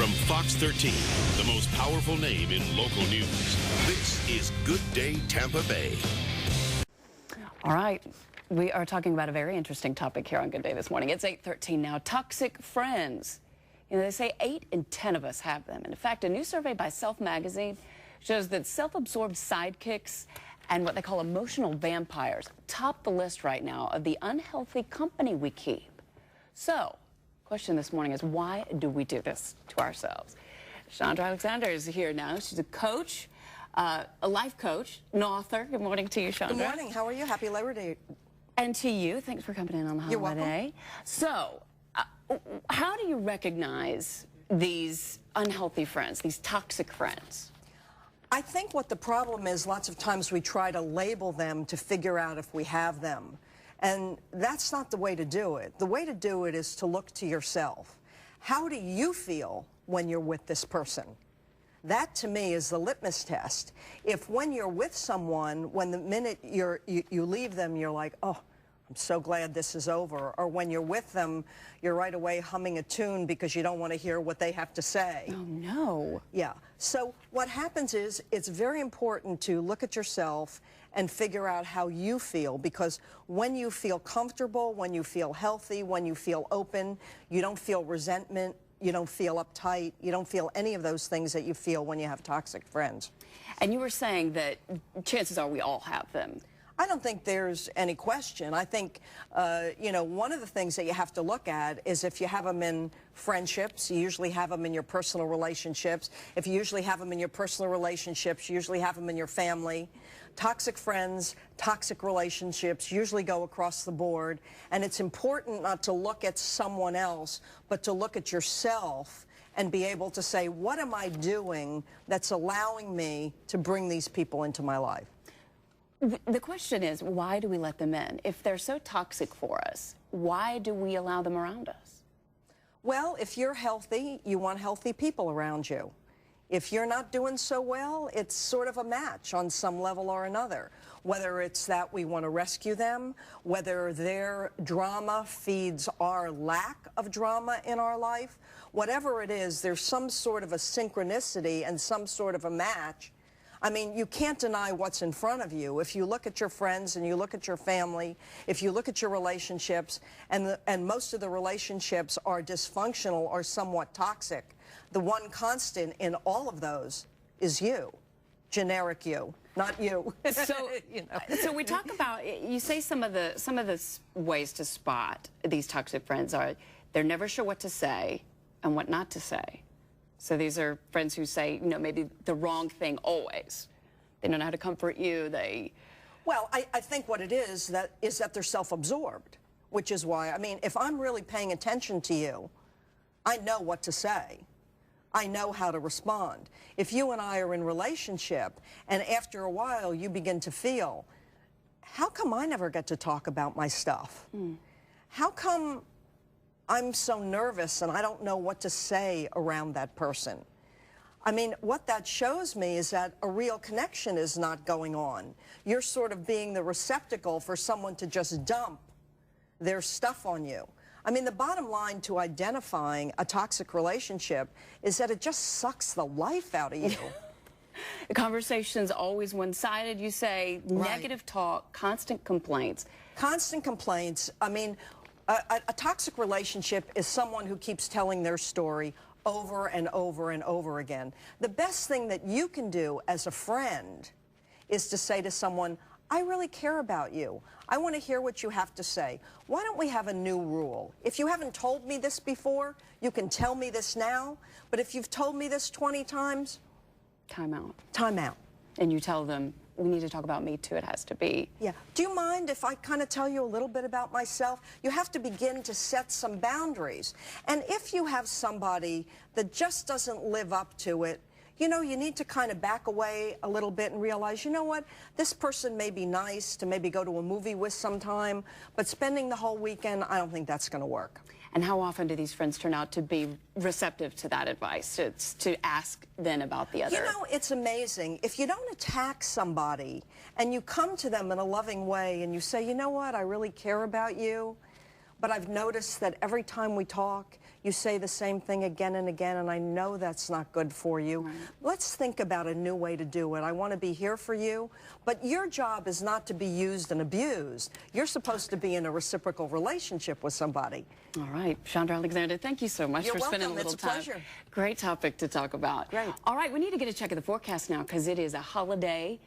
From Fox 13, the most powerful name in local news, this is Good Day Tampa Bay. All right. We are talking about a very interesting topic here on Good Day this morning. It's 8:13 now. Toxic friends. You know, they say 8 in 10 of us have them. And in fact, a new survey by Self magazine shows that self-absorbed sidekicks and what they call emotional vampires top the list right now of the unhealthy company we keep. So, question this morning is, why do we do this to ourselves? Chandra is here now. She's a coach, a life coach, an author. Good morning to you, Chandra. Good morning. How are you? Happy Labor Day. And to you. Thanks for coming in on the holiday. You're welcome. So, how do you recognize these unhealthy friends, these toxic friends? I think what the problem is, lots of times we try to label them to figure out if we have them. And that's not the way to do it. The way to do it is to look to yourself. How do you feel when you're with this person? That, to me, is the litmus test. If when you're with someone, when the minute you leave them, you're like, oh, I'm so glad this is over. Or when you're with them, you're right away humming a tune because you don't want to hear what they have to say. Oh, no. Yeah. So what happens is it's very important to look at yourself and figure out how you feel, because when you feel comfortable, when you feel healthy, when you feel open, you don't feel resentment, you don't feel uptight, you don't feel any of those things that you feel when you have toxic friends. And you were saying that chances are we all have them. I don't think there's any question. I think, you know, one of the things that you have to look at is if you have them in friendships, you usually have them in your personal relationships. If you usually have them in your personal relationships, you usually have them in your family. Toxic friends, toxic relationships usually go across the board. And it's important not to look at someone else, but to look at yourself and be able to say, what am I doing that's allowing me to bring these people into my life? The question is, why do we let them in? If they're so toxic for us, why do we allow them around us? Well, if you're healthy, you want healthy people around you. If you're not doing so well, it's sort of a match on some level or another. Whether it's that we want to rescue them, whether their drama feeds our lack of drama in our life, whatever it is, there's some sort of a synchronicity and some sort of a match. I mean, you can't deny what's in front of you. If you look at your friends and you look at your family, if you look at your relationships, and most of the relationships are dysfunctional or somewhat toxic, the one constant in all of those is you, generic you, not you. So, you know. So we talk about, you say some of the ways to spot these toxic friends are they're never sure what to say and what not to say. So these are friends who say, you know, maybe the wrong thing always. They don't know how to comfort you. Well, I think what it is that they're self-absorbed, which is why, I mean, if I'm really paying attention to you, I know what to say. I know how to respond. If you and I are in relationship, and after a while you begin to feel, how come I never get to talk about my stuff? How come I'm so nervous and I don't know what to say around that person? I mean, what that shows me is that a real connection is not going on. You're sort of being the receptacle for someone to just dump their stuff on you. I mean, the bottom line to identifying a toxic relationship is that it just sucks the life out of you. The conversation's always one-sided, you say, Right. Negative talk, constant complaints. Constant complaints. I mean, a toxic relationship is someone who keeps telling their story over and over and over again. The best thing that you can do as a friend is to say to someone, I really care about you. I want to hear what you have to say. Why don't we have a new rule? If you haven't told me this before, you can tell me this now. But if you've told me this 20 times, Time out. time out. And you tell them, we need to talk about me too. It has to be. Yeah. Do you mind if I kind of tell you a little bit about myself? You have to begin to set some boundaries. And if you have somebody that just doesn't live up to it, you know, you need to kind of back away a little bit and realize, you know what, this person may be nice to maybe go to a movie with sometime, but spending the whole weekend, I don't think that's going to work. And how often do these friends turn out to be receptive to that advice, to ask then about the other? You know, it's amazing. If you don't attack somebody and you come to them in a loving way and you say, you know what, I really care about you, but I've noticed that every time we talk, You say the same thing again and again, and I know that's not good for you. Right. Let's think about a new way to do it. I want to be here for you, but your job is not to be used and abused. You're supposed to be in a reciprocal relationship with somebody. All right, Chandra Alexander, thank you so much You're for spending welcome. a little It's a time. pleasure. Great topic to talk about. Great. All right, we need to get a check of the forecast now because it is a holiday.